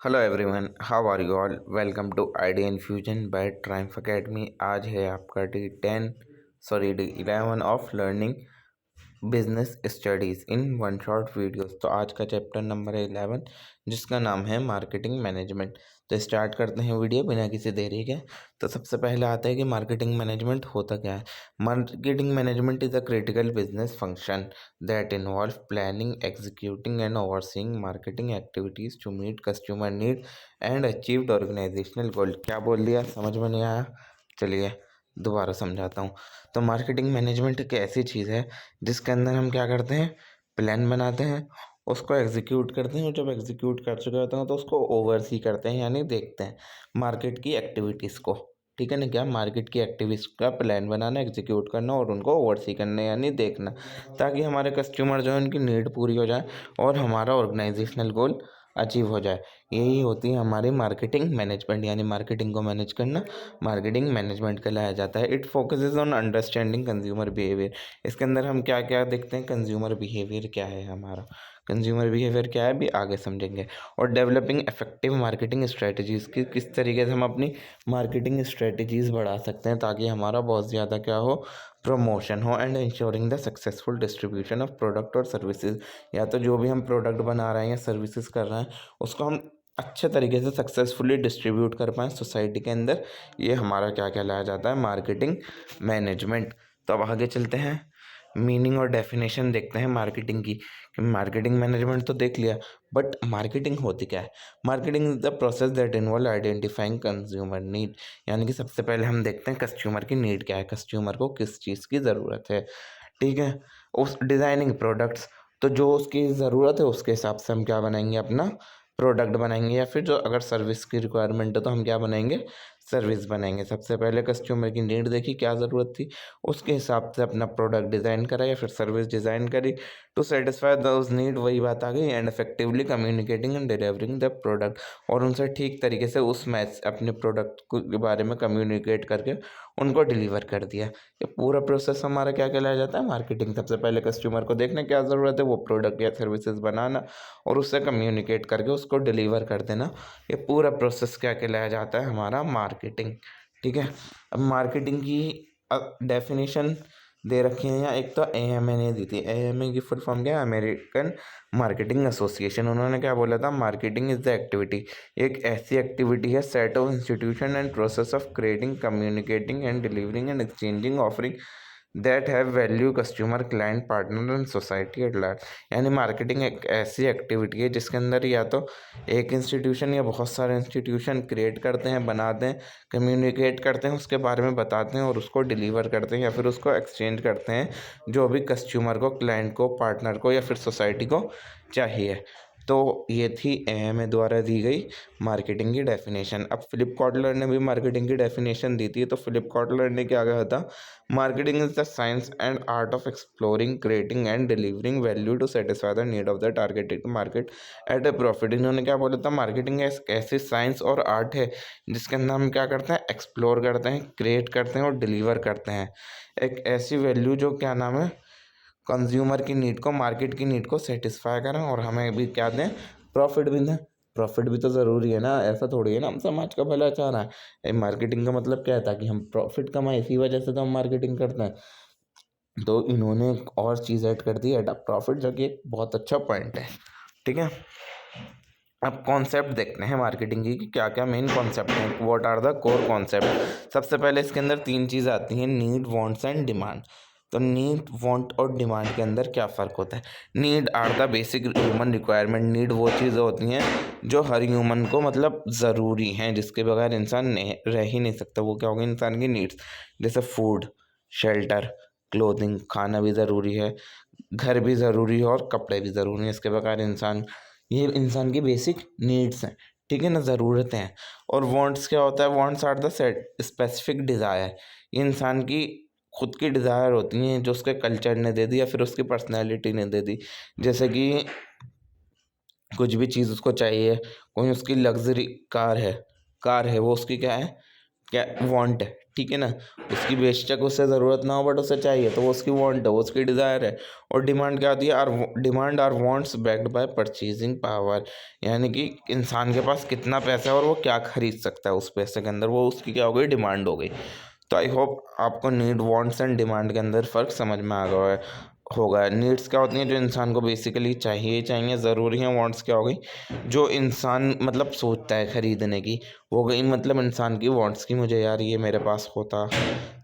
Hello everyone, how are you all. Welcome to Idea Infusion by Triumph Academy. आज है आपका day 11 of learning business studies in one shot videos. तो आज का chapter number है 11, जिसका नाम है मार्केटिंग मैनेजमेंट। तो स्टार्ट करते हैं वीडियो बिना किसी देरी के। तो सबसे पहले आता है कि मार्केटिंग मैनेजमेंट होता क्या है। Marketing management is a critical business function that involve planning, executing and overseeing marketing activities to meet customer need and achieved organisational goal. क्या बोल दिया, समझ में नहीं आया? चलिए दोबारा समझाता हूँ। तो मार्केटिंग मैनेजमेंट एक ऐसी चीज़ है जिसके अंदर हम क्या करते हैं, प्लान बनाते हैं, उसको एग्जीक्यूट करते हैं, और जब एग्जीक्यूट कर चुके होते हैं तो उसको ओवरसी करते हैं, यानी देखते हैं मार्केट की एक्टिविटीज़ को। ठीक है ना, क्या मार्केट की एक्टिविटीज़ का प्लान बनाना, एग्जीक्यूट करना और उनको ओवरसी करना यानी देखना, ताकि हमारे कस्टमर जो है उनकी नीड पूरी हो जाए और हमारा ऑर्गेनाइजेशनल गोल अचीव हो जाए। यही होती है हमारी मार्केटिंग मैनेजमेंट, यानी मार्केटिंग को मैनेज करना मार्केटिंग मैनेजमेंट कहलाया जाता है। It focuses on understanding consumer behaviour. इसके अंदर हम क्या क्या देखते हैं, कंज्यूमर बिहेवियर क्या है हमारा, कंज्यूमर बिहेवियर क्या है भी आगे समझेंगे। और डेवलपिंग इफेक्टिव मार्केटिंग स्ट्रेटजीज़ की किस तरीके से हम अपनी मार्केटिंग स्ट्रेटजीज़ बढ़ा सकते हैं ताकि हमारा बहुत ज़्यादा क्या हो, प्रमोशन हो। And ensuring the successful distribution of product और सर्विसेज, या तो जो भी हम प्रोडक्ट बना रहे हैं या सर्विसेज कर रहे हैं उसको हम अच्छे तरीके से सक्सेसफुली डिस्ट्रीब्यूट कर पाएँ सोसाइटी के अंदर। ये हमारा क्या कहलाया जाता है, मार्केटिंग मैनेजमेंट। तो अब आगे चलते हैं, मीनिंग और डेफिनेशन देखते हैं मार्केटिंग की। मार्केटिंग मैनेजमेंट तो देख लिया, बट मार्केटिंग होती क्या है। Marketing is the process that involve identifying consumer need, यानी कि सबसे पहले हम देखते हैं कस्टमर की नीड क्या है, कस्टमर को किस चीज़ की ज़रूरत है। ठीक है, उस डिज़ाइनिंग प्रोडक्ट्स, तो जो उसकी ज़रूरत है उसके हिसाब से हम क्या बनाएंगे, अपना प्रोडक्ट बनाएंगे, या फिर जो अगर सर्विस की रिक्वायरमेंट है तो हम क्या बनाएंगे, सर्विस बनाएंगे। सबसे पहले कस्टमर की नीड देखी, क्या ज़रूरत थी, उसके हिसाब से अपना प्रोडक्ट डिज़ाइन करा या फिर सर्विस डिज़ाइन करी टू सेटिस्फाई दोज नीड। वही बात आ गई, and effectively communicating and delivering the product, और उनसे ठीक तरीके से उस मैच अपने प्रोडक्ट के बारे में कम्युनिकेट करके उनको डिलीवर कर दिया। ये पूरा प्रोसेस हमारा क्या कहलाया जाता है, मार्केटिंग। सबसे पहले कस्टमर को देखना क्या ज़रूरत है, वो प्रोडक्ट या सर्विसेज बनाना और उससे कम्युनिकेट करके उसको डिलीवर कर देना। ये पूरा प्रोसेस क्या कहलाया जाता है, हमारा मार्केटिंग। ठीक है, अब मार्केटिंग की डेफिनेशन दे रखी है यहाँ। एक तो AMA ने दी थी, AMA की फुल फॉर्म क्या है, अमेरिकन मार्केटिंग एसोसिएशन। उन्होंने क्या बोला था, मार्केटिंग इज द एक्टिविटी, एक ऐसी एक्टिविटी है, set of institution and process of creating, communicating and delivering and exchanging offering that have value customer, client, partner and society at large. यानी marketing एक ऐसी एक्टिविटी है जिसके अंदर या तो एक इंस्टीट्यूशन या बहुत सारे इंस्टीट्यूशन क्रिएट करते हैं, बनाते हैं, कम्युनिकेट करते हैं, उसके बारे में बताते हैं और उसको डिलीवर करते हैं या फिर उसको एक्सचेंज करते हैं, जो भी कस्टमर को, क्लाइंट को, पार्टनर को या फिर सोसाइटी को चाहिए। तो ये थी AMA द्वारा दी गई मार्केटिंग की डेफिनेशन। अब फिलिप कॉटलर ने भी मार्केटिंग की डेफिनेशन दी थी। तो फिलिप कॉटलर ने क्या कहा था, marketing is the science and art of exploring, creating and delivering value to satisfy the need of the targeted market at a profit. इन्होंने क्या बोला था, मार्केटिंग एक ऐसी साइंस और आर्ट है जिसके अंदर हम क्या करते हैं, एक्सप्लोर करते हैं, क्रिएट करते हैं और डिलीवर करते हैं एक ऐसी वैल्यू जो क्या नाम है, कंज्यूमर की नीड को, मार्केट की नीड को सेटिस्फाई करें और हमें भी क्या दें, प्रॉफिट भी दें। प्रॉफिट भी तो ज़रूरी है ना, ऐसा थोड़ी है ना हम समाज का भला चाह रहे हैं। मार्केटिंग का मतलब क्या है, ताकि हम प्रॉफिट कमाएं, इसी वजह से तो हम मार्केटिंग करते हैं। तो इन्होंने एक और चीज़ ऐड कर दी, एड प्रॉफिट, जो कि एक बहुत अच्छा पॉइंट है। ठीक है, अब कॉन्सेप्ट देखते हैं मार्केटिंग की कि क्या क्या मेन कॉन्सेप्ट हैं, what are the core concept. सबसे पहले इसके अंदर 3 चीज़ आती हैं, नीड, वांट्स एंड डिमांड। तो नीड, वांट और डिमांड के अंदर क्या फ़र्क होता है। Need are the basic human requirement. Need वो चीज़ें होती हैं जो हर ह्यूमन को मतलब ज़रूरी हैं, जिसके बगैर इंसान रह ही नहीं सकता। वो क्या होगी, इंसान की नीड्स, जैसे फूड, शेल्टर, क्लोथिंग, खाना भी ज़रूरी है, घर भी ज़रूरी है और कपड़े भी ज़रूरी हैं, इसके बगैर इंसान, ये इंसान की बेसिक नीड्स हैं। ठीक है ना, ज़रूरतें हैं। और वांट्स क्या होता है, wants are the set specific desire. ये इंसान की खुद की डिज़ायर होती हैं जो उसके कल्चर ने दे दी या फिर उसकी पर्सनैलिटी ने दे दी। जैसे कि कुछ भी चीज़ उसको चाहिए, कोई उसकी लग्ज़री कार है, वो उसकी क्या है, क्या वांट है, ठीक है ना। उसकी बेशक उसे ज़रूरत ना हो बट उसे चाहिए, तो वो उसकी वांट है, वो उसकी डिज़ायर है। और डिमांड क्या होती है, are demand are wants backed by purchasing power, यानी कि इंसान के पास कितना पैसा है और वो क्या खरीद सकता है उस पैसे के अंदर, वो उसकी क्या हो गई, डिमांड हो गई। तो आई होप आपको नीड, वांट्स एंड डिमांड के अंदर फ़र्क समझ में आ गया होगा। नीड्स क्या होती हैं, जो इंसान को बेसिकली चाहिए ही चाहिए, ज़रूरी है। वांट्स क्या हो गई, जो इंसान मतलब सोचता है खरीदने की, वो गई मतलब इंसान की वांट्स की, मुझे यार ये मेरे पास होता,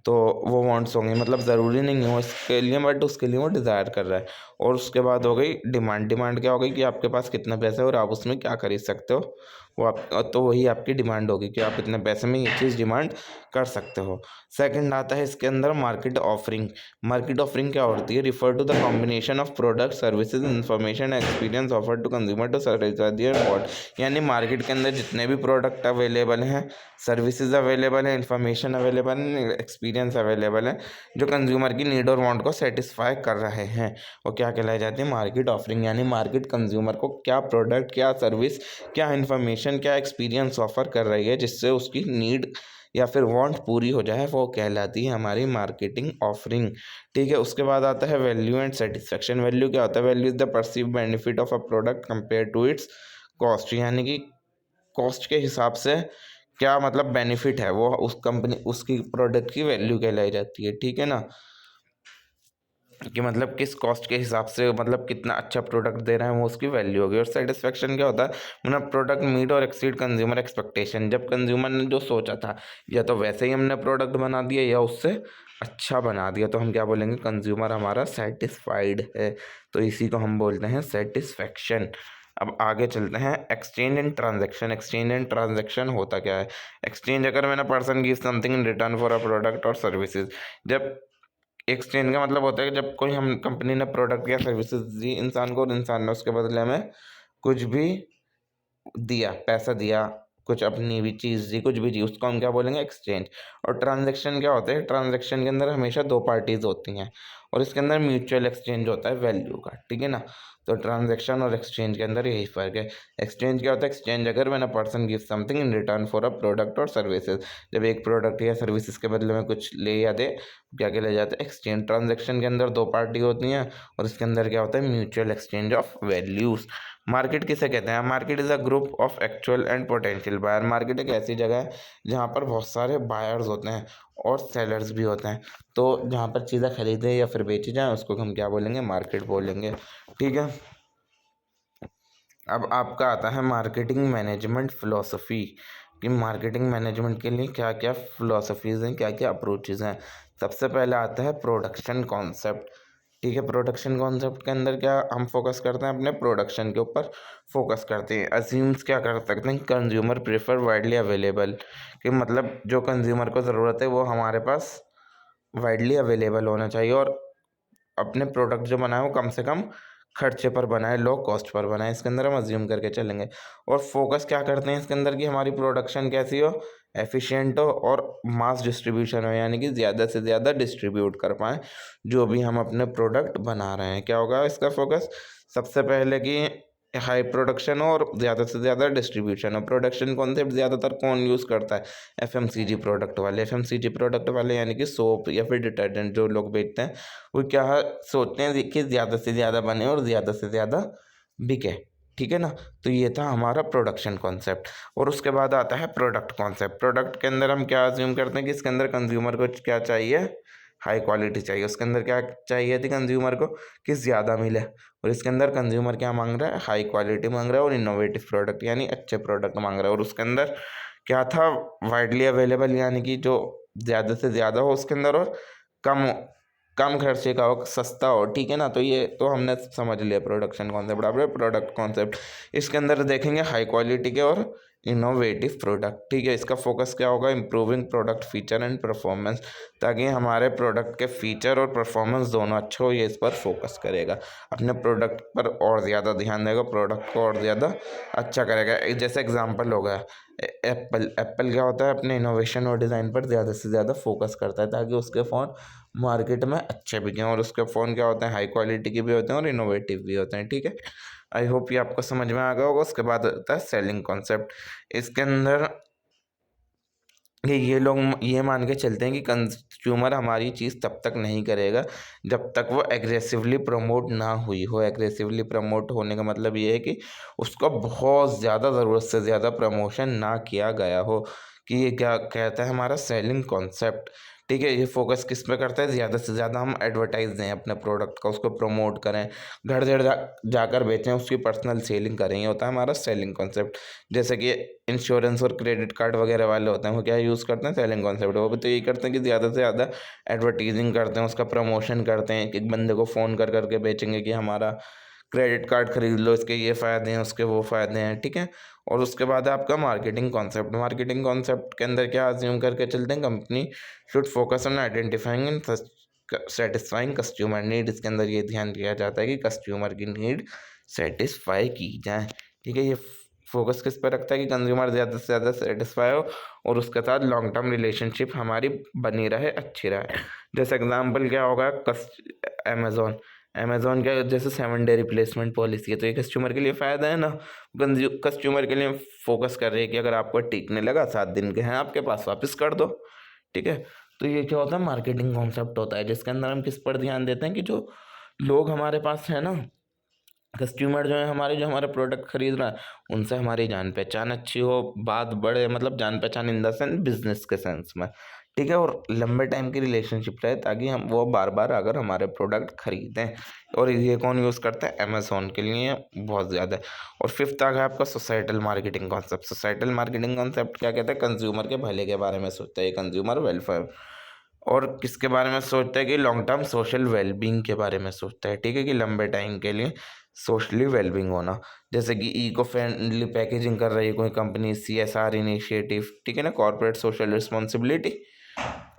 तो वो वांट्स होंगे, मतलब ज़रूरी नहीं है वो इसके लिए, बट उसके लिए वो डिज़ायर कर रहा है। और उसके बाद हो गई डिमांड। डिमांड क्या हो गई कि आपके पास कितना पैसा है और आप उसमें क्या खरीद सकते हो, वो आप, तो वही आपकी डिमांड होगी कि आप इतने पैसे में ये चीज़ डिमांड कर सकते हो। सेकंड आता है इसके अंदर मार्केट ऑफरिंग। मार्केट ऑफरिंग क्या होती है, refer to the combination of product services information experience offer to consumer to satisfy their want. यानी मार्केट के अंदर जितने भी प्रोडक्ट अवेलेबल हैं, सर्विसेज अवेलेबल हैं, इंफॉर्मेशन अवेलेबल है, एक्सपीरियंस अवेलेबल है, जो कंज्यूमर की नीड और वांट को सेटिस्फाई कर रहे हैं, वो क्या कहलाए जाते हैं, मार्केट ऑफरिंग। यानी मार्केट कंज्यूमर को क्या प्रोडक्ट, क्या सर्विस, क्या इन्फॉर्मेशन, क्या एक्सपीरियंस ऑफर कर रही है जिससे उसकी नीड या फिर वांट पूरी हो जाए, वो कहलाती है हमारी मार्केटिंग ऑफरिंग। ठीक है, उसके बाद आता है वैल्यू एंड सेटिस्फेक्शन। वैल्यू क्या होता है, value is the perceive benefit of a product compare to its cost, यानी कि कॉस्ट के हिसाब से क्या मतलब बेनिफिट है, वो उस कंपनी, उसकी प्रोडक्ट की वैल्यू कहलाई जाती है। ठीक है ना, कि मतलब किस कॉस्ट के हिसाब से मतलब कितना अच्छा प्रोडक्ट दे रहे हैं, वो उसकी वैल्यू होगी। और सेटिस्फेक्शन क्या होता है, मतलब प्रोडक्ट मीट और एक्सीड कंज्यूमर एक्सपेक्टेशन। जब कंज्यूमर ने जो सोचा था, या तो वैसे ही हमने प्रोडक्ट बना दिया या उससे अच्छा बना दिया, तो हम क्या बोलेंगे, कंज्यूमर हमारा सेटिस्फाइड है। तो इसी को हम बोलते हैं सेटिस्फेक्शन। अब आगे चलते हैं, exchange and transaction. Exchange and transaction होता क्या है, एक्सचेंज अगर मैंने person give something in return for a product और सर्विसेज। जब एक्सचेंज का मतलब होता है कि जब कोई हम कंपनी ने प्रोडक्ट या सर्विसेज दी इंसान को और इंसान ने उसके बदले में कुछ भी दिया, पैसा दिया, कुछ अपनी भी चीज़ दी, कुछ भी दी, उसको हम क्या बोलेंगे, एक्सचेंज। और ट्रांजैक्शन क्या होता है, ट्रांजैक्शन के अंदर हमेशा दो पार्टीज होती हैं और इसके अंदर म्यूचुअल एक्सचेंज होता है वैल्यू का। ठीक है ना, तो ट्रांजैक्शन और एक्सचेंज के अंदर यही फ़र्क है। एक्सचेंज क्या होता है, एक्सचेंज अगर when a person give something in return for a product और सर्विसेज, जब एक प्रोडक्ट या सर्विसेज के बदले में कुछ ले या दे, क्या कहला जाता है, एक्सचेंज। ट्रांजैक्शन के अंदर दो पार्टी होती हैं और इसके अंदर क्या होता है, mutual exchange of values. Market किसे कहते हैं, market is a group of actual and potential buyer. Market एक ऐसी जगह है जहाँ पर बहुत सारे बायर्स होते हैं और सेलर्स भी होते हैं। तो जहाँ पर चीज़ें खरीदे या फिर बेची जाएँ, उसको हम क्या बोलेंगे, मार्केट बोलेंगे। ठीक है, अब आपका आता है मार्केटिंग मैनेजमेंट फ़िलॉसफ़ी, कि मार्केटिंग मैनेजमेंट के लिए क्या क्या फ़िलॉसफ़ीज़ हैं, क्या क्या अप्रोचेज़ हैं। सबसे पहले आता है प्रोडक्शन कॉन्सेप्ट। ठीक है, प्रोडक्शन कॉन्सेप्ट के अंदर क्या हम फोकस करते हैं, अपने प्रोडक्शन के ऊपर फोकस करते हैं। अज्यूम्स क्या कर सकते हैं, कंज्यूमर प्रेफर वाइडली अवेलेबल, कि मतलब जो कंज्यूमर को ज़रूरत है वो हमारे पास वाइडली अवेलेबल होना चाहिए, और अपने प्रोडक्ट जो बनाए वो कम से कम खर्चे पर बनाए, लो कॉस्ट पर बनाए, इसके अंदर हम अज्यूम करके चलेंगे। और फोकस क्या करते हैं इसके अंदर, कि हमारी प्रोडक्शन कैसी हो, एफिशिएंट हो और मास डिस्ट्रीब्यूशन हो, यानी कि ज़्यादा से ज़्यादा डिस्ट्रीब्यूट कर पाएँ जो भी हम अपने प्रोडक्ट बना रहे हैं। क्या होगा इसका फोकस, सबसे पहले कि हाई प्रोडक्शन हो और ज़्यादा से ज़्यादा डिस्ट्रीब्यूशन हो। प्रोडक्शन कॉन्सेप्ट ज़्यादातर कौन यूज़ करता है, एफएमसीजी प्रोडक्ट वाले। एफएमसीजी प्रोडक्ट वाले यानी कि सोप या फिर डिटर्जेंट जो लोग बेचते हैं, वो क्या सोचते हैं कि ज़्यादा से ज़्यादा बने और ज़्यादा से ज़्यादा बिके। ठीक है ना, तो ये था हमारा प्रोडक्शन कॉन्सेप्ट। और उसके बाद आता है प्रोडक्ट कॉन्सेप्ट। प्रोडक्ट के अंदर हम क्या अज्यूम करते हैं कि इसके अंदर कंज्यूमर को क्या चाहिए, हाई क्वालिटी चाहिए। उसके अंदर क्या चाहिए थी कंज्यूमर को, कि ज़्यादा मिले। और इसके अंदर कंज्यूमर क्या मांग रहा है, हाई क्वालिटी मांग रहा है और इनोवेटिव प्रोडक्ट, यानी अच्छे प्रोडक्ट मांग रहा है। और उसके अंदर क्या था, वाइडली अवेलेबल, यानी कि जो ज़्यादा से ज़्यादा हो उसके अंदर, और कम कम खर्चे का हो, सस्ता हो। ठीक है ना, तो ये तो हमने समझ लिया प्रोडक्शन कॉन्सेप्ट। अब प्रोडक्ट कॉन्सेप्ट, इसके अंदर देखेंगे हाई क्वालिटी के और इनोवेटिव प्रोडक्ट। ठीक है, इसका फोकस क्या होगा, improving product feature and performance, ताकि हमारे प्रोडक्ट के फीचर और परफॉर्मेंस दोनों अच्छे हो, ये इस पर फोकस करेगा। अपने प्रोडक्ट पर और ज़्यादा ध्यान देगा, प्रोडक्ट को और ज़्यादा अच्छा करेगा। जैसे एग्जांपल हो गया एप्पल। एप्पल क्या होता है, अपने इनोवेशन और डिज़ाइन पर ज़्यादा से ज़्यादा फोकस करता है ताकि उसके फ़ोन मार्केट में अच्छे बिकें। और उसके फ़ोन क्या होते हैं, हाई क्वालिटी के भी होते हैं और इनोवेटिव भी होते हैं। ठीक है, आई होप ये आपको समझ में आ गया होगा। उसके बाद होता है सेलिंग कॉन्सेप्ट। इसके अंदर कि ये लोग ये मान के चलते हैं कि कंज्यूमर हमारी चीज़ तब तक नहीं करेगा जब तक वो एग्रेसिवली प्रमोट ना हुई हो। एग्रेसिवली प्रमोट होने का मतलब ये है कि उसका बहुत ज़्यादा ज़रूरत से ज़्यादा प्रमोशन ना किया गया हो। कि ये क्या कहता है हमारा सेलिंग कॉन्सेप्ट। ठीक है, ये फोकस किस पे करता है, ज़्यादा से ज़्यादा हम एडवर्टाइज दें अपने प्रोडक्ट का, उसको प्रमोट करें, घर घर जाकर बेचें, उसकी पर्सनल सेलिंग करें। ये होता है हमारा सेलिंग कॉन्सेप्ट। जैसे कि इंश्योरेंस और क्रेडिट कार्ड वगैरह वाले होते हैं, वो क्या यूज़ करते हैं, सेलिंग कॉन्सेप्ट। वो भी तो यही करते हैं कि ज़्यादा से ज़्यादा एडवर्टीजिंग करते हैं, उसका प्रमोशन करते हैं कि बंदे को फ़ोन कर करके बेचेंगे कि हमारा क्रेडिट कार्ड खरीद लो, इसके ये फ़ायदे हैं, उसके वो फ़ायदे हैं। ठीक है, और उसके बाद है आपका मार्केटिंग कॉन्सेप्ट। मार्केटिंग कॉन्सेप्ट के अंदर क्या अज्यूम करके चलते हैं, company should focus on identifying and satisfying customer need. इसके अंदर ये ध्यान दिया जाता है कि कस्टमर की नीड सेटिस्फाई की जाए। ठीक है, ये फोकस किस पर रखता है कि कंज्यूमर ज़्यादा से ज़्यादा सेटिस्फाई हो और उसके साथ लॉन्ग टर्म रिलेशनशिप हमारी बनी रहे, अच्छी रहे। जैसे एग्जांपल क्या होगा, अमेज़ॉन। अमेज़ॉन का जैसे 7 डे रिप्लेसमेंट पॉलिसी है, तो ये कस्टमर के लिए फ़ायदा है ना। कस्टमर के लिए फोकस कर रही है कि अगर आपको टिकने लगा, 7 दिन के हैं आपके पास, वापस कर दो। ठीक है, तो ये क्या होता है, मार्केटिंग कॉन्सेप्ट होता है, जिसके अंदर हम किस पर ध्यान देते हैं कि जो लोग हमारे पास है ना, कस्टमर जो है हमारे, जो हमारे प्रोडक्ट खरीद रहा है, उनसे हमारी जान पहचान अच्छी हो, बात बढ़े, मतलब जान पहचान इन द सेंस बिजनेस के सेंस में। ठीक है, और लंबे टाइम की रिलेशनशिप रहे, ताकि हम वो बार बार अगर हमारे प्रोडक्ट खरीदें। और ये कौन यूज़ करता है, अमेज़ॉन के लिए बहुत ज़्यादा है। और फिफ्थ आ गया आपका societal marketing concept. Societal marketing concept क्या कहता है, कंज्यूमर के भले के बारे में सोचता है, कंज्यूमर वेलफेयर। और किसके बारे में सोचता है कि लॉन्ग टर्म सोशल वेलबींग के बारे में सोचता है। ठीक है, कि लंबे टाइम के लिए सोशली वेलबींग होना। जैसे कि इको फ्रेंडली पैकेजिंग कर रही है कोई कंपनी, CSR इनिशिएटिव। ठीक है ना, corporate social responsibility.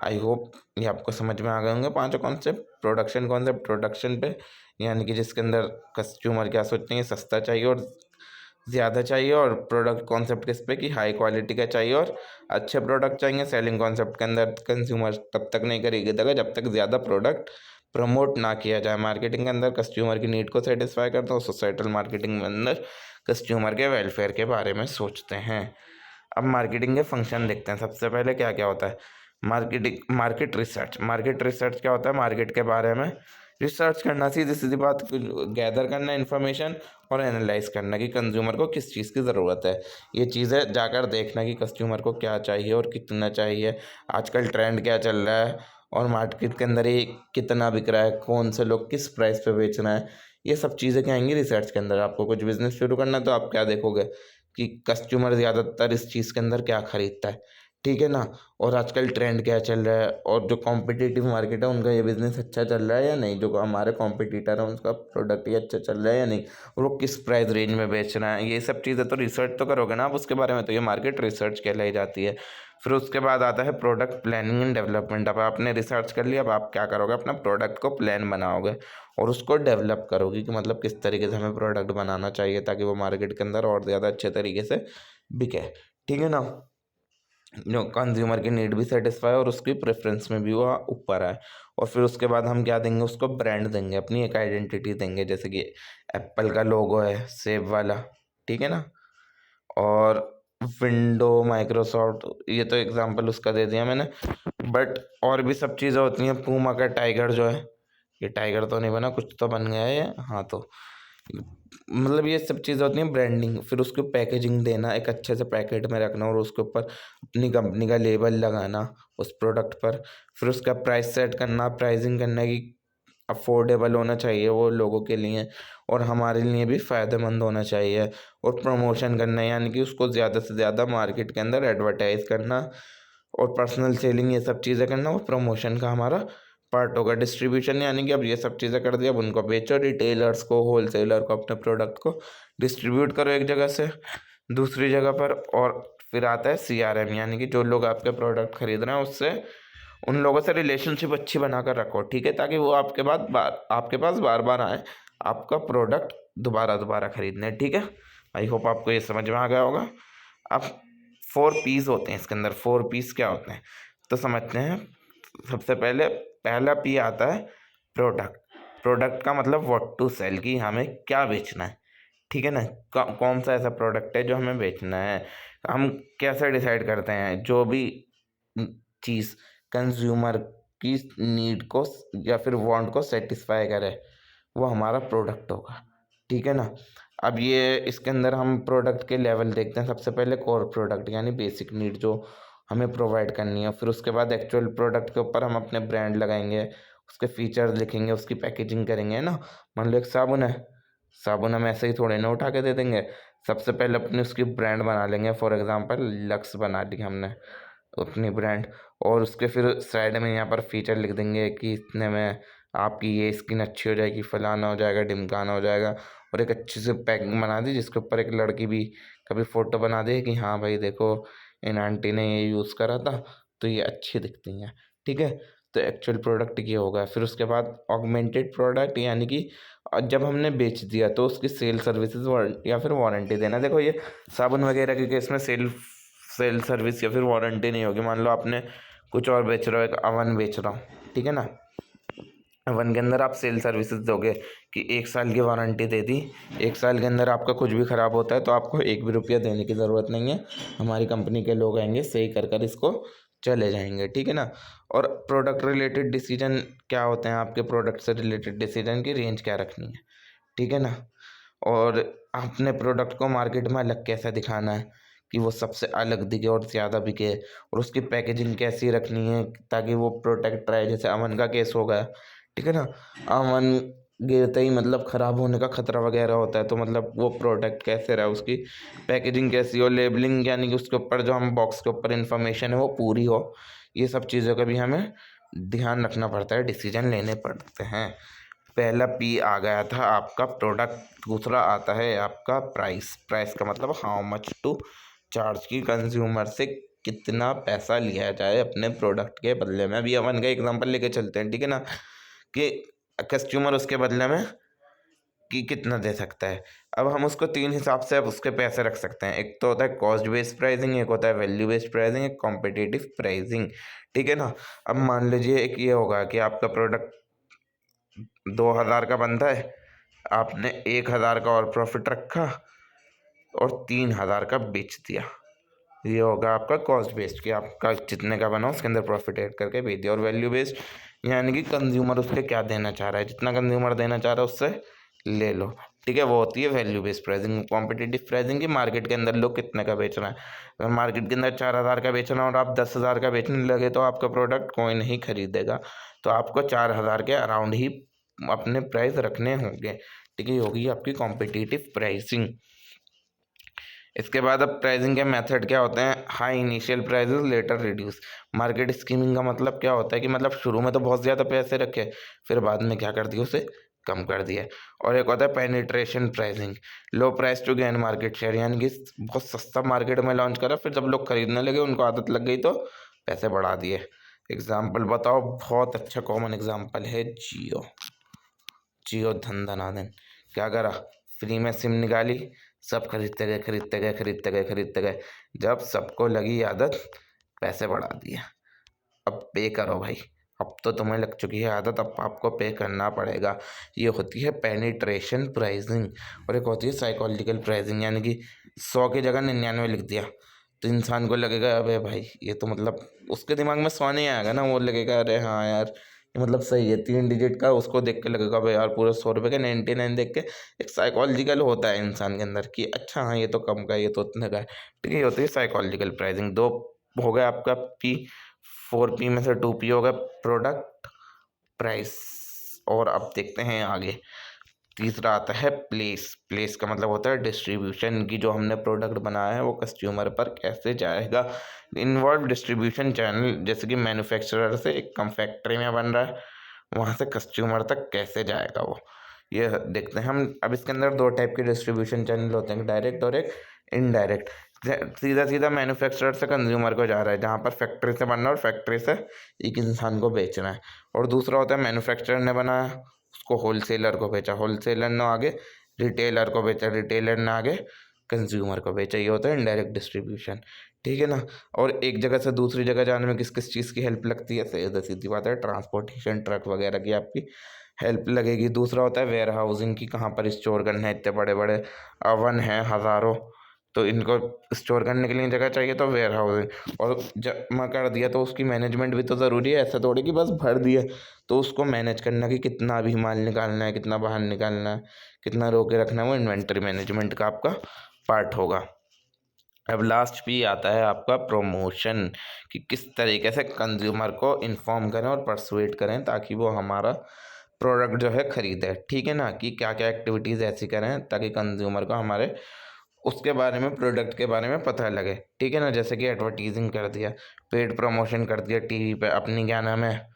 I hope ये आपको समझ में आ गए होंगे पांचों कॉन्सेप्ट। प्रोडक्शन कॉन्सेप्ट, प्रोडक्शन पे, यानी कि जिसके अंदर कस्टमर क्या सोचते हैं, सस्ता चाहिए और ज़्यादा चाहिए। और प्रोडक्ट कॉन्सेप्ट किस पे, कि हाई क्वालिटी का चाहिए और अच्छे प्रोडक्ट चाहिए। सेलिंग कॉन्सेप्ट के अंदर कंज्यूमर तब तक नहीं खरीदेगा जब तक ज़्यादा प्रोडक्ट प्रमोट ना किया जाए। मार्केटिंग के अंदर कस्टमर की नीड को सेटिस्फाई करता हूँ। सोसाइटल मार्केटिंग के अंदर कस्टमर के वेलफेयर के बारे में सोचते हैं। अब मार्केटिंग के फंक्शन देखते हैं। सबसे पहले क्या क्या होता है, मार्केट रिसर्च। मार्केट रिसर्च क्या होता है, मार्केट के बारे में रिसर्च करना, सीधी सीधी बात, गैदर करना इन्फॉर्मेशन और एनालाइज करना कि कंज्यूमर को किस चीज़ की ज़रूरत है। ये चीज़ें जाकर देखना कि कस्टमर को क्या चाहिए और कितना चाहिए, आजकल ट्रेंड क्या चल रहा है, और मार्केट के अंदर ये कितना बिक रहा है, कौन से लोग किस प्राइस पे बेच रहे हैं। ये सब चीज़ें क्या आएंगी रिसर्च के अंदर। आपको कुछ बिजनेस शुरू करना है तो आप क्या देखोगे कि कस्टमर ज़्यादातर इस चीज़ के अंदर क्या खरीदता है। ठीक है ना, और आजकल ट्रेंड क्या चल रहा है, और जो कॉम्पिटिटिव मार्केट है उनका ये बिज़नेस अच्छा चल रहा है या नहीं, जो हमारे कॉम्पिटिटर है उनका प्रोडक्ट ये अच्छा चल रहा है या नहीं, और वो किस प्राइस रेंज में बेच रहे हैं। ये सब चीज़ें तो रिसर्च तो करोगे ना आप उसके बारे में, तो ये मार्केट रिसर्च कहलाई जाती है। फिर उसके बाद आता है प्रोडक्ट प्लानिंग एंड डेवलपमेंट। अब आपने रिसर्च कर लिया, अब आप क्या करोगे, अपना प्रोडक्ट को प्लान बनाओगे और उसको डेवलप करोगे कि मतलब किस तरीके से हमें प्रोडक्ट बनाना चाहिए ताकि वो मार्केट के अंदर और ज़्यादा अच्छे तरीके से बिके। ठीक है ना, जो कंज्यूमर की नीड भी सेटिस्फाई और उसकी प्रेफरेंस में भी वो ऊपर आए। और फिर उसके बाद हम क्या देंगे, उसको ब्रांड देंगे, अपनी एक आइडेंटिटी देंगे। जैसे कि एप्पल का लोगो है, सेब वाला। ठीक है ना, और विंडो, माइक्रोसॉफ्ट, ये तो एग्जांपल उसका दे दिया मैंने। बट और भी सब चीज़ें होती हैं। पूमा का टाइगर जो है, ये टाइगर तो नहीं बना, कुछ तो बन गया है ये, हाँ। तो मतलब ये सब चीज़ें होती हैं ब्रांडिंग। फिर उसको पैकेजिंग देना, एक अच्छे से पैकेट में रखना और उसके ऊपर अपनी कंपनी का लेबल लगाना उस प्रोडक्ट पर। फिर उसका प्राइस सेट करना, प्राइसिंग करना कि अफोर्डेबल होना चाहिए वो लोगों के लिए और हमारे लिए भी फ़ायदेमंद होना चाहिए। और प्रमोशन करना, यानी कि उसको ज़्यादा से ज़्यादा मार्केट के अंदर एडवर्टाइज़ करना और पर्सनल सेलिंग, ये सब चीज़ें करना वो प्रमोशन का हमारा पार्ट होगा। डिस्ट्रीब्यूशन, यानी कि अब ये सब चीज़ें कर दिया, अब उनको बेचो, रिटेलर्स को, होलसेलर को, अपने प्रोडक्ट को डिस्ट्रीब्यूट करो एक जगह से दूसरी जगह पर। और फिर आता है CRM, यानी कि जो लोग आपके प्रोडक्ट खरीद रहे हैं उससे, उन लोगों से रिलेशनशिप अच्छी बनाकर रखो। ठीक है, ताकि वो आपके पास बार बार आए आपका प्रोडक्ट दोबारा दोबारा खरीदने। ठीक है, आई होप आपको ये समझ में आ गया होगा। अब 4 P's होते हैं इसके अंदर। 4 P's क्या होते हैं तो समझते हैं। सबसे पहले पहला P आता है प्रोडक्ट। प्रोडक्ट का मतलब व्हाट टू सेल, कि हमें क्या बेचना है। ठीक है ना, कौन सा ऐसा प्रोडक्ट है जो हमें बेचना है। हम कैसे डिसाइड करते हैं, जो भी चीज़ कंज्यूमर की नीड को या फिर वांट को सेटिस्फाई करे, वो हमारा प्रोडक्ट होगा। ठीक है ना। अब ये इसके अंदर हम प्रोडक्ट के लेवल देखते हैं। सबसे पहले कोर प्रोडक्ट यानी बेसिक नीड जो हमें प्रोवाइड करनी है, फिर उसके बाद एक्चुअल प्रोडक्ट के ऊपर हम अपने ब्रांड लगाएंगे, उसके फीचर लिखेंगे, उसकी पैकेजिंग करेंगे, है ना। मान लो एक साबुन है, साबुन हम ऐसे ही थोड़े ना उठा के दे देंगे। सबसे पहले अपनी उसकी ब्रांड बना लेंगे। फॉर एग्जांपल लक्स बना ली हमने अपनी ब्रांड, और उसके फिर साइड में यहाँ पर फीचर लिख देंगे कि इतने में आपकी ये स्किन अच्छी हो जाएगी, फलाना हो जाएगा, ढिमकाना हो जाएगा। और एक अच्छी सी पैकिंग बना दी जिसके ऊपर एक लड़की भी कभी फ़ोटो बना दे कि हाँ भाई देखो इन आंटी ने ये यूज़ करा था तो ये अच्छी दिखती हैं। ठीक है। तो एक्चुअल प्रोडक्ट ये होगा। फिर उसके बाद ऑगमेंटेड प्रोडक्ट यानी कि जब हमने बेच दिया तो उसकी सेल सर्विसेज या फिर वारंटी देना। देखो ये साबुन वगैरह के केस में सेल सर्विस या फिर वारंटी नहीं होगी। मान लो आपने कुछ और बेच रहे हो, एक अवन बेच रहा हूँ, ठीक है ना। अवन के अंदर आप सेल सर्विसेज दोगे कि 1 साल की वारंटी दे दी, 1 साल के अंदर आपका कुछ भी ख़राब होता है तो आपको 1 भी रुपया देने की ज़रूरत नहीं है। हमारी कंपनी के लोग आएंगे, सही कर कर इसको चले जाएंगे। ठीक है ना। और प्रोडक्ट रिलेटेड डिसीजन क्या होते हैं, आपके प्रोडक्ट से रिलेटेड डिसीजन की रेंज क्या रखनी है। ठीक है ना। और अपने प्रोडक्ट को मार्केट में अलग कैसे दिखाना है कि वो सबसे अलग दिखे और ज़्यादा बिके, और उसकी पैकेजिंग कैसी रखनी है ताकि वो प्रोटेक्ट रहे। जैसे अमन का केस हो गया, ठीक है ना। अमन गिरते ही मतलब ख़राब होने का खतरा वगैरह होता है, तो मतलब वो प्रोडक्ट कैसे रहे, उसकी पैकेजिंग कैसी हो, लेबलिंग यानी कि उसके ऊपर जो हम बॉक्स के ऊपर इंफॉर्मेशन है वो पूरी हो। ये सब चीज़ों का भी हमें ध्यान रखना पड़ता है, डिसीजन लेने पड़ते हैं। पहला पी आ गया था आपका प्रोडक्ट, दूसरा आता है आपका प्राइस। प्राइस का मतलब हाउ मच टू चार्ज, की कंज्यूमर से कितना पैसा लिया जाए अपने प्रोडक्ट के बदले में। अभी अपन का एग्जांपल लेके चलते हैं, ठीक है ना, कि कस्टमर उसके बदले में कि कितना दे सकता है। अब हम उसको 3 हिसाब से अब उसके पैसे रख सकते हैं। एक तो होता है कॉस्ट बेस्ड प्राइसिंग, एक होता है वैल्यू बेस्ड प्राइसिंग, एक कॉम्पिटिटिव प्राइसिंग। ठीक है ना। अब मान लीजिए एक ये होगा कि आपका प्रोडक्ट 2,000 का बनता है, आपने 1,000 का और प्रॉफिट रखा और 3,000 का बेच दिया। ये होगा आपका कॉस्ट बेस्ड कि आपका जितने का बना उसके अंदर प्रॉफिट ऐड करके बेच दिया। और वैल्यू बेस्ड यानी कि कंज्यूमर उसके क्या देना चाह रहा है, जितना कंज्यूमर देना चाह रहा है उससे ले लो। ठीक है, वो होती है value based pricing. Competitive pricing की मार्केट के अंदर लोग कितने का बेच रहे हैं। अगर मार्केट के अंदर 4,000 का बेचना और आप 10,000 का बेचने लगे तो आपका प्रोडक्ट कोई नहीं खरीदेगा। तो आपको 4,000 के अराउंड ही अपने प्राइस रखने होंगे। ठीक है, ये होगी आपकी कॉम्पिटिटिव प्राइसिंग। इसके बाद अब प्राइसिंग के मेथड क्या होते हैं, high initial prices later reduce. Market skimming का मतलब क्या होता है कि मतलब शुरू में तो बहुत ज़्यादा पैसे रखे, फिर बाद में क्या कर दिया, उसे कम कर दिया। और एक होता है penetration pricing, low price to gain market share, यानी कि बहुत सस्ता मार्केट में लॉन्च करा, फिर जब लोग खरीदने लगे उनको आदत लग गई तो पैसे बढ़ा दिए। एग्जाम्पल बताओ, बहुत अच्छा कॉमन एग्जाम्पल है जियो। जियो धन धनाधन क्या करा, फ्री में सिम निकाली, सब खरीदते गए खरीदते गए खरीदते गए खरीदते गए। जब सबको लगी आदत, पैसे बढ़ा दिए। अब पे करो भाई, अब तो तुम्हें लग चुकी है आदत, अब आपको पे करना पड़ेगा। ये होती है पेनिट्रेशन प्राइसिंग। और एक होती है साइकोलॉजिकल प्राइसिंग, यानी कि 100 की जगह 99 लिख दिया तो इंसान को लगेगा अबे भाई ये तो मतलब उसके दिमाग में 100 नहीं आएगा ना, वो लगेगा अरे हाँ यार ये मतलब सही है, 3 डिजिट का, उसको देख के लगेगा भाई यार पूरे 100 रुपये का 99 देख के एक साइकोलॉजिकल होता है इंसान के अंदर कि अच्छा हाँ ये तो कम का है, ये तो उतने का है। ठीक है, ये होती है साइकोलॉजिकल प्राइसिंग। दो हो गया आपका पी। 4P में से 2P होगा प्रोडक्ट प्राइस। और अब देखते हैं आगे, तीसरा आता है प्लेस। प्लेस का मतलब होता है डिस्ट्रीब्यूशन, की जो हमने प्रोडक्ट बनाया है वो कस्टमर पर कैसे जाएगा। इन्वॉल्व डिस्ट्रीब्यूशन चैनल, जैसे कि मैन्युफैक्चरर से एक कम फैक्ट्री में बन रहा है, वहाँ से कस्टमर तक कैसे जाएगा वो, ये देखते हैं हम। अब इसके अंदर 2 टाइप के डिस्ट्रीब्यूशन चैनल होते हैं, डायरेक्ट और एक इनडायरेक्ट। सीधा सीधा मैन्युफैक्चरर से कंज्यूमर को जा रहा है, जहाँ पर फैक्ट्री से बन रहा है और फैक्ट्री से एक इंसान को बेचना है। और दूसरा होता है मैन्युफैक्चरर ने बनाया, उसको होलसेलर को बेचा, होलसेलर ने आगे रिटेलर को बेचा, रिटेलर ने आगे कंज्यूमर को बेचा। ये होता है इनडायरेक्ट डिस्ट्रीब्यूशन। ठीक है ना। और एक जगह से दूसरी जगह जाने में किस किस चीज़ की हेल्प लगती है, सीधी सीधी बात है ट्रांसपोर्टेशन, ट्रक वगैरह की आपकी हेल्प लगेगी। दूसरा होता है वेयर हाउसिंग की, कहाँ पर स्टोर करना है, इतने बड़े बड़े अवन हैं हज़ारों, तो इनको स्टोर करने के लिए जगह चाहिए तो वेयर हाउसिंग, और जमा कर दिया तो उसकी मैनेजमेंट भी तो ज़रूरी है। ऐसा थोड़ी कि बस भर दिया तो उसको मैनेज करना कि कितना अभी माल निकालना है, कितना बाहर निकालना है, कितना रोक के रखना है, वो इन्वेंटरी मैनेजमेंट का आपका पार्ट होगा। अब लास्ट भी आता है आपका प्रमोशन, कि किस तरीके से कंज्यूमर को इन्फॉर्म करें और परसुएट करें ताकि वो हमारा प्रोडक्ट जो है ख़रीदे। ठीक है ना, कि क्या क्या एक्टिविटीज़ ऐसी करें ताकि कंज्यूमर को हमारे उसके बारे में, प्रोडक्ट के बारे में पता लगे। ठीक है ना, जैसे कि एडवर्टीजिंग कर दिया, पेड प्रमोशन कर दिया टीवी पे, अपनी क्या नाम है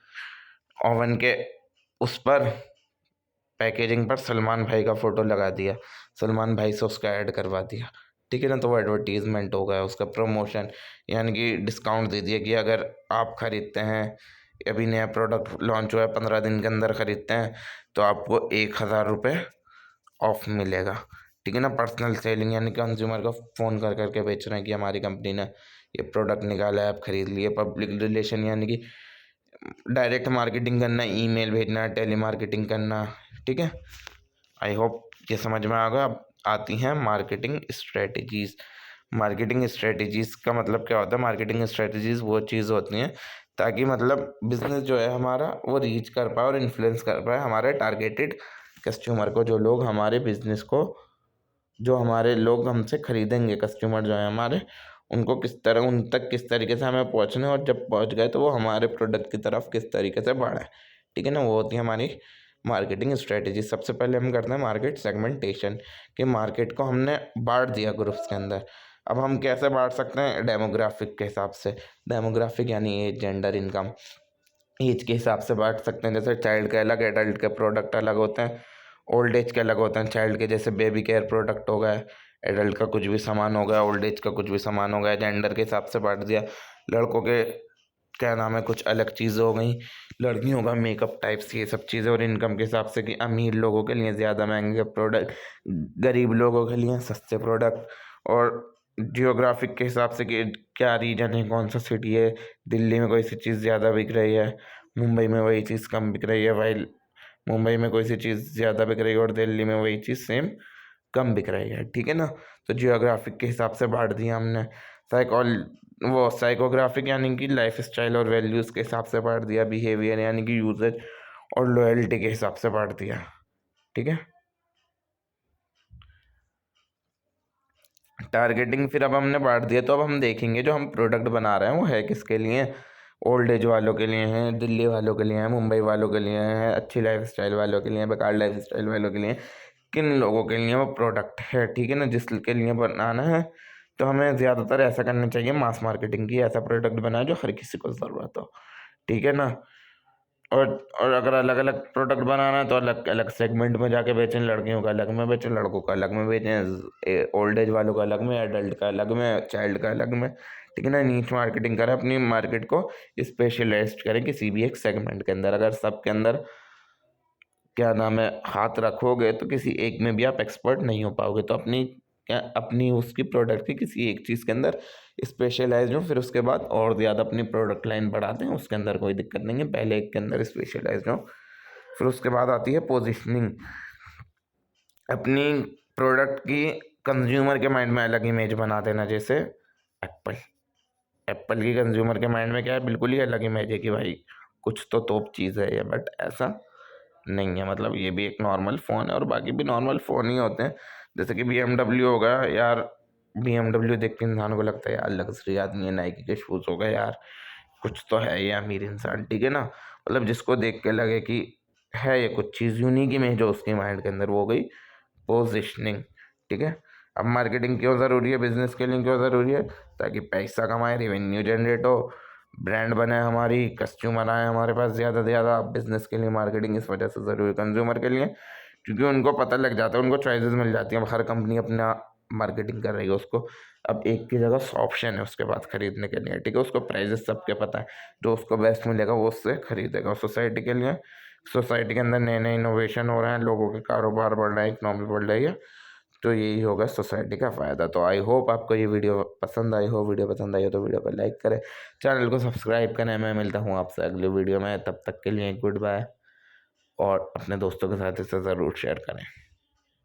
ओवन के उस पर पैकेजिंग पर सलमान भाई का फ़ोटो लगा दिया, सलमान भाई से उसका ऐड करवा दिया। ठीक है ना, तो वो एडवर्टीज़मेंट हो गया उसका प्रमोशन, यानी कि डिस्काउंट दे दिया कि अगर आप ख़रीदते हैं, अभी नया प्रोडक्ट लॉन्च हुआ है, 15 दिन के अंदर ख़रीदते हैं तो आपको 1000 रुपये ऑफ मिलेगा। ठीक है ना, पर्सनल सेलिंग यानी कंज्यूमर को फ़ोन कर करके बेच रहे हैं कि हमारी कंपनी ने ये प्रोडक्ट निकाला है, आप ख़रीद लिए। पब्लिक रिलेशन यानी कि डायरेक्ट मार्केटिंग करना, ईमेल भेजना, टेली मार्केटिंग करना। ठीक है, आई होप ये समझ में आ गया। अब आती हैं मार्केटिंग स्ट्रेटजीज़। मार्केटिंग स्ट्रेटजीज़ का मतलब क्या होता है? मार्केटिंग स्ट्रेटजीज़ वो चीज़ होती हैं ताकि मतलब बिज़नेस जो है हमारा वो रीच कर पाए और इन्फ्लुएंस कर पाए हमारे टारगेटेड कस्टमर को, जो लोग हमारे बिज़नेस को, जो हमारे लोग हमसे ख़रीदेंगे, कस्टमर जो है हमारे, उनको किस तरह, उन तक किस तरीके से हमें पहुँचना है, और जब पहुँच गए तो वो हमारे प्रोडक्ट की तरफ किस तरीके से बढ़ें। ठीक है ना, वो होती है हमारी मार्केटिंग स्ट्रेटजी। सबसे पहले हम करते हैं मार्केट सेगमेंटेशन, कि मार्केट को हमने बांट दिया ग्रुप्स के अंदर। अब हम कैसे बांट सकते हैं? डेमोग्राफिक के हिसाब से। डेमोग्राफिक यानी एज, जेंडर, इनकम, एज के हिसाब से बांट सकते हैं। जैसे चाइल्ड के अलग, एडल्ट के प्रोडक्ट अलग होते हैं, ओल्ड एज के अलग होते हैं। चाइल्ड के जैसे बेबी केयर प्रोडक्ट हो गए, एडल्ट का कुछ भी सामान हो गया, ओल्ड एज का कुछ भी सामान हो गया। जेंडर के हिसाब से बांट दिया, लड़कों के क्या नाम है कुछ अलग चीज़ें हो गई, लड़कियों का मेकअप टाइप्स, ये सब चीज़ें। और इनकम के हिसाब से कि अमीर लोगों के लिए ज़्यादा महंगे प्रोडक्ट, गरीब लोगों के लिए सस्ते प्रोडक्ट। और जियोग्राफिक के हिसाब से कि क्या रीजन है, कौन सा सिटी है, दिल्ली में कोई सी चीज़ ज़्यादा बिक रही है, मुंबई में वही चीज़ कम बिक रही है, वाइल मुंबई में कोई सी चीज़ ज़्यादा बिक रही है और दिल्ली में वही चीज़ सेम कम बिक रही है। ठीक है ना, तो जियोग्राफिक के हिसाब से बांट दिया हमने। साइकोग्राफिक यानी कि लाइफ स्टाइल और वैल्यूज़ के हिसाब से बांट दिया। बिहेवियर यानी कि यूजेज और लॉयल्टी के हिसाब से बांट दिया। ठीक है, टारगेटिंग फिर अब हमने बांट दिया, तो अब हम देखेंगे जो हम प्रोडक्ट बना रहे हैं वो है किसके लिए। ओल्ड एज वालों के लिए हैं, दिल्ली वालों के लिए हैं, मुंबई वालों के लिए हैं, अच्छी लाइफ स्टाइल वालों के लिए हैं, बेकार लाइफ स्टाइल वालों के लिए, किन लोगों के लिए वो प्रोडक्ट है। ठीक है ना, जिसके लिए बनाना है तो हमें ज़्यादातर ऐसा करना चाहिए, मास मार्केटिंग की, ऐसा प्रोडक्ट बनाए जो हर किसी को ज़रूरत हो। ठीक है ना, और अगर अलग अलग प्रोडक्ट बनाना है तो अलग अलग सेगमेंट में जाके बेचें। लड़कियों का अलग में बेचें, लड़कों का अलग में बेचें, ओल्ड एज वालों का अलग में, एडल्ट का अलग में, चाइल्ड का अलग में। ठीक है ना, नीच मार्केटिंग करें, अपनी मार्केट को स्पेशलाइज्ड करें किसी भी एक सेगमेंट के अंदर। अगर सबके अंदर क्या नाम है हाथ रखोगे तो किसी एक में भी आप एक्सपर्ट नहीं हो पाओगे। तो अपनी उसकी प्रोडक्ट की किसी एक चीज़ के अंदर स्पेशलाइज हो, फिर उसके बाद और ज़्यादा अपनी प्रोडक्ट लाइन बढ़ाते हैं, उसके अंदर कोई दिक्कत नहीं है, पहले एक के अंदर स्पेशलाइज हो। फिर उसके बाद आती है पोजिशनिंग, अपनी प्रोडक्ट की कंज्यूमर के माइंड में अलग इमेज बना देना। जैसे एप्पल, एप्पल की कंज्यूमर के माइंड में क्या है, बिल्कुल ही अलग इमेज है कि भाई कुछ तो तोप चीज़ है ये, बट ऐसा नहीं है। मतलब ये भी एक नॉर्मल फ़ोन है और बाकी भी नॉर्मल फ़ोन ही होते हैं। जैसे कि BMW हो गया यार, BMW देख के इंसान को लगता है यार लग्जरी आदमी है। नाइकी के शूज़ हो गए यार, कुछ तो है ये अमीर इंसान। ठीक है ना, मतलब जिसको देख के लगे कि है ये कुछ चीज़, यूनिक इमेज हो उसके माइंड के अंदर, वो हो गई पोजिशनिंग। ठीक है, अब मार्केटिंग क्यों ज़रूरी है, बिजनेस के लिए क्यों ज़रूरी है? ताकि पैसा कमाए, रेवेन्यू जनरेट हो, ब्रांड बने हमारी, कस्टमर आए हमारे पास ज़्यादा से ज़्यादा। बिजनेस के लिए मार्केटिंग इस वजह से ज़रूरी है, कंज्यूमर के लिए, क्योंकि उनको पता लग जाता है, उनको चॉइसेस मिल जाती हैं। अब हर कंपनी अपना मार्केटिंग कर रही है, उसको अब एक की जगह 100 ऑप्शन है उसके बाद खरीदने के लिए। ठीक है, उसको प्राइजेस सबके पता है, जो उसको बेस्ट मिलेगा वो उससे खरीदेगा। सोसाइटी के लिए, सोसाइटी के अंदर नए नए इनोवेशन हो रहे हैं, लोगों के कारोबार बढ़ रहे हैं, इकनॉमी बढ़ रही है, तो यही होगा सोसाइटी का फ़ायदा। तो आई होप आपको ये वीडियो पसंद आई हो। वीडियो पसंद आई हो तो वीडियो को लाइक करें, चैनल को सब्सक्राइब करें। मैं मिलता हूँ आपसे अगली वीडियो में, तब तक के लिए गुड बाय, और अपने दोस्तों के साथ इसे ज़रूर शेयर करें।